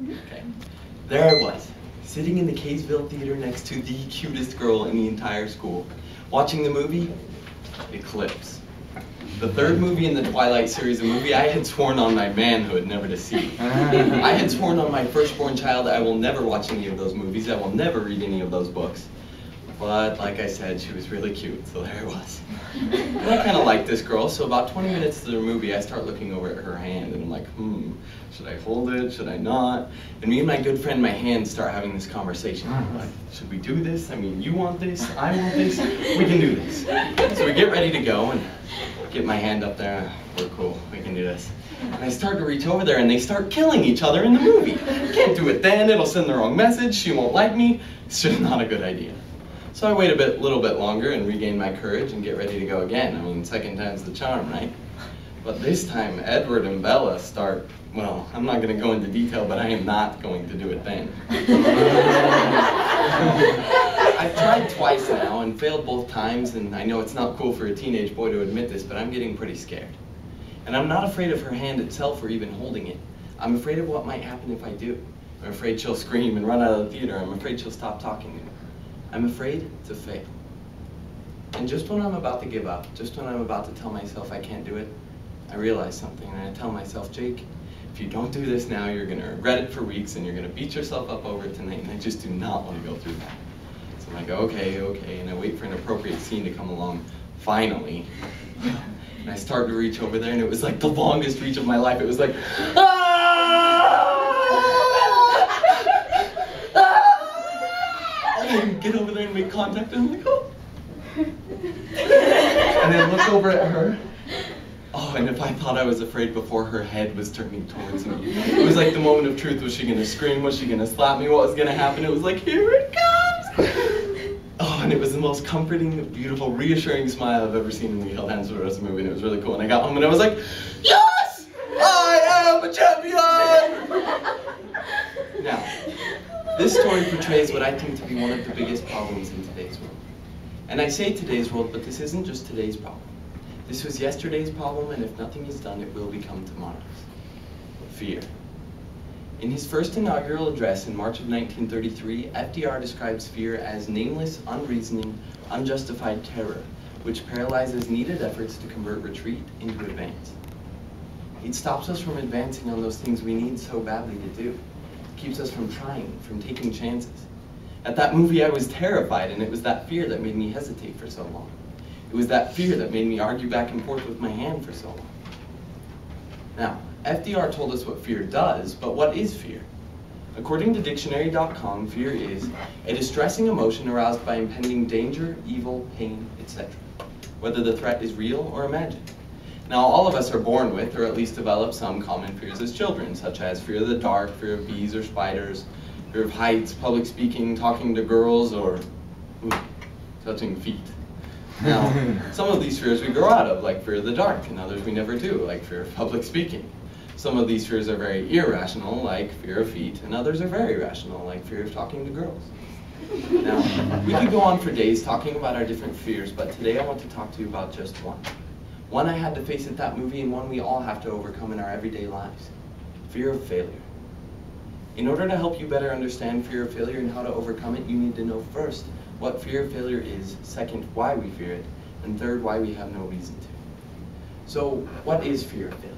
Okay. There I was, sitting in the Kaysville theater next to the cutest girl in the entire school, watching the movie Eclipse. The third movie in the Twilight series, a movie I had sworn on my manhood never to see. I had sworn on my firstborn child I will never watch any of those movies, I will never read any of those books. But like I said, she was really cute, so there I was. And I kind of liked this girl, so about 20 minutes into the movie, I start looking over at her hand, and I'm like, should I hold it, should I not? And me and my good friend, my hands, start having this conversation. Like, should we do this? I mean, you want this, I want this, we can do this. So we get ready to go, and get my hand up there, we're cool, we can do this. And I start to reach over there, and they start killing each other in the movie. Can't do it then, it'll send the wrong message, she won't like me, it's just not a good idea. So I wait a little bit longer and regain my courage and get ready to go again. I mean, second time's the charm, right? But this time, Edward and Bella start, well, I'm not going to go into detail, but I am not going to do it then. I've tried twice now and failed both times, and I know it's not cool for a teenage boy to admit this, but I'm getting pretty scared. And I'm not afraid of her hand itself or even holding it. I'm afraid of what might happen if I do. I'm afraid she'll scream and run out of the theater. I'm afraid she'll stop talking to me. I'm afraid to fail. And just when I'm about to give up, just when I'm about to tell myself I can't do it, I realize something, and I tell myself, Jake, if you don't do this now, you're going to regret it for weeks, and you're going to beat yourself up over it tonight, and I just do not want to go through that. So I'm like, okay, and I wait for an appropriate scene to come along, finally. And I start to reach over there, and it was like the longest reach of my life. It was like, get over there and make contact, and I'm like, oh. And then look over at her. Oh, and if I thought I was afraid before, her head was turning towards me. It was like the moment of truth. Was she going to scream? Was she going to slap me? What was going to happen? It was like, here it comes. Oh, and it was the most comforting, beautiful, reassuring smile I've ever seen, and we held hands for the rest of the movie, and it was really cool. And I got home, and I was like, yes! I am a champion! Now, this story portrays what I think to be one of the biggest problems in today's world. And I say today's world, but this isn't just today's problem. This was yesterday's problem, and if nothing is done, it will become tomorrow's. Fear. In his first inaugural address in March of 1933, FDR describes fear as nameless, unreasoning, unjustified terror, which paralyzes needed efforts to convert retreat into advance. It stops us from advancing on those things we need so badly to do. Keeps us from trying, from taking chances. At that movie, I was terrified, and it was that fear that made me hesitate for so long. It was that fear that made me argue back and forth with my hand for so long. Now, FDR told us what fear does, but what is fear? According to dictionary.com, fear is a distressing emotion aroused by impending danger, evil, pain, etc., whether the threat is real or imagined. Now, all of us are born with, or at least develop some common fears as children, such as fear of the dark, fear of bees or spiders, fear of heights, public speaking, talking to girls, or touching feet. Now, some of these fears we grow out of, like fear of the dark, and others we never do, like fear of public speaking. Some of these fears are very irrational, like fear of feet, and others are very rational, like fear of talking to girls. Now, we could go on for days talking about our different fears, but today I want to talk to you about just one. One I had to face at that movie, and one we all have to overcome in our everyday lives. Fear of failure. In order to help you better understand fear of failure and how to overcome it, you need to know first what fear of failure is, second, why we fear it, and third, why we have no reason to. So, what is fear of failure?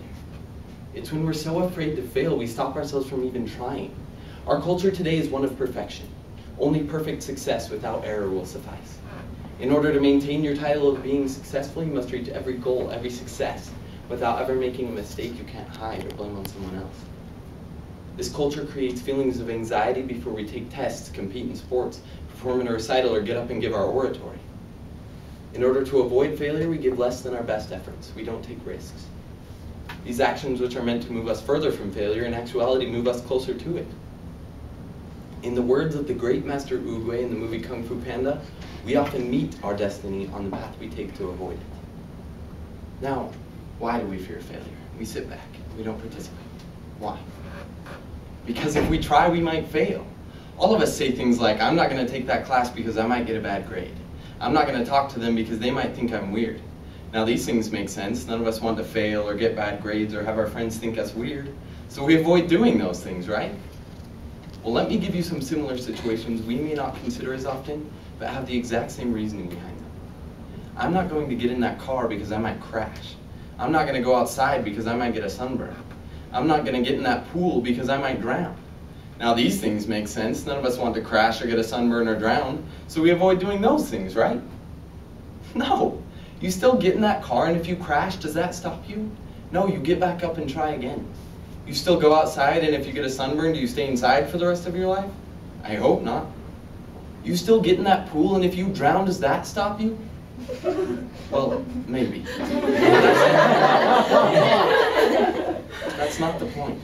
It's when we're so afraid to fail, we stop ourselves from even trying. Our culture today is one of perfection. Only perfect success without error will suffice. In order to maintain your title of being successful, you must reach every goal, every success, without ever making a mistake you can't hide or blame on someone else. This culture creates feelings of anxiety before we take tests, compete in sports, perform in a recital, or get up and give our oratory. In order to avoid failure, we give less than our best efforts. We don't take risks. These actions, which are meant to move us further from failure, in actuality move us closer to it. In the words of the great master Oogway in the movie Kung Fu Panda, we often meet our destiny on the path we take to avoid it. Now, why do we fear failure? We sit back. We don't participate. Why? Because if we try, we might fail. All of us say things like, I'm not going to take that class because I might get a bad grade. I'm not going to talk to them because they might think I'm weird. Now, these things make sense. None of us want to fail or get bad grades or have our friends think us weird. So we avoid doing those things, right? Well, let me give you some similar situations we may not consider as often, but have the exact same reasoning behind them. I'm not going to get in that car because I might crash. I'm not going to go outside because I might get a sunburn. I'm not going to get in that pool because I might drown. Now, these things make sense. None of us want to crash or get a sunburn or drown, so we avoid doing those things, right? No. You still get in that car, and if you crash, does that stop you? No, you get back up and try again. You still go outside, and if you get a sunburn, do you stay inside for the rest of your life? I hope not. You still get in that pool, and if you drown, does that stop you? Well, maybe. That's not the point.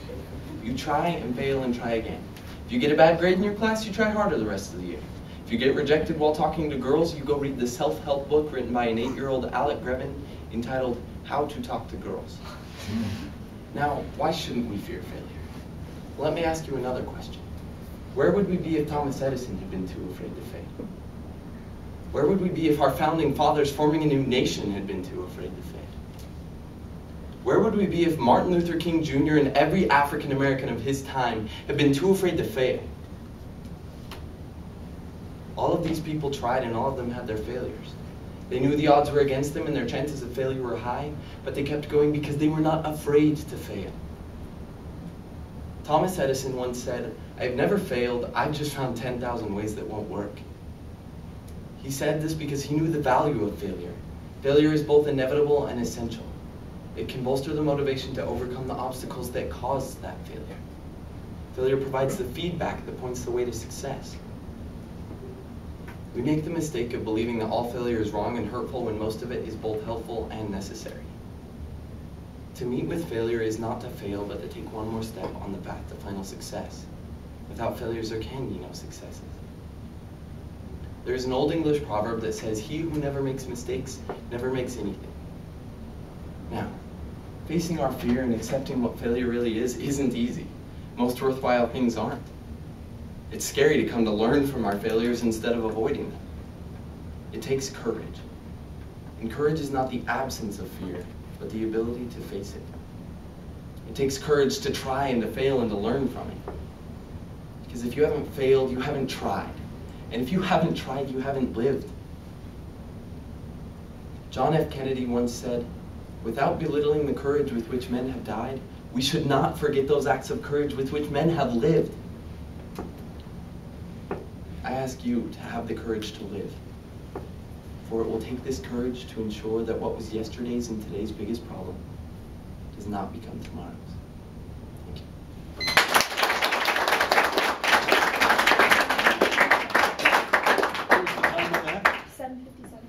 You try and fail and try again. If you get a bad grade in your class, you try harder the rest of the year. If you get rejected while talking to girls, you go read the self-help book written by an 8-year-old Alec Grevin entitled How to Talk to Girls. Now, why shouldn't we fear failure? Well, let me ask you another question. Where would we be if Thomas Edison had been too afraid to fail? Where would we be if our founding fathers forming a new nation had been too afraid to fail? Where would we be if Martin Luther King Jr. and every African American of his time had been too afraid to fail? All of these people tried, and all of them had their failures. They knew the odds were against them and their chances of failure were high, but they kept going because they were not afraid to fail. Thomas Edison once said, "I've never failed, I've just found 10,000 ways that won't work." He said this because he knew the value of failure. Failure is both inevitable and essential. It can bolster the motivation to overcome the obstacles that caused that failure. Failure provides the feedback that points the way to success. We make the mistake of believing that all failure is wrong and hurtful when most of it is both helpful and necessary. To meet with failure is not to fail, but to take one more step on the path to final success. Without failures, there can be no successes. There is an old English proverb that says, "He who never makes mistakes never makes anything." Now, facing our fear and accepting what failure really is isn't easy. Most worthwhile things aren't. It's scary to come to learn from our failures instead of avoiding them. It takes courage. And courage is not the absence of fear, but the ability to face it. It takes courage to try and to fail and to learn from it. Because if you haven't failed, you haven't tried. And if you haven't tried, you haven't lived. John F. Kennedy once said, "Without belittling the courage with which men have died, we should not forget those acts of courage with which men have lived." I ask you to have the courage to live. For it will take this courage to ensure that what was yesterday's and today's biggest problem does not become tomorrow's. Thank you. Where's the time on that? 7:57.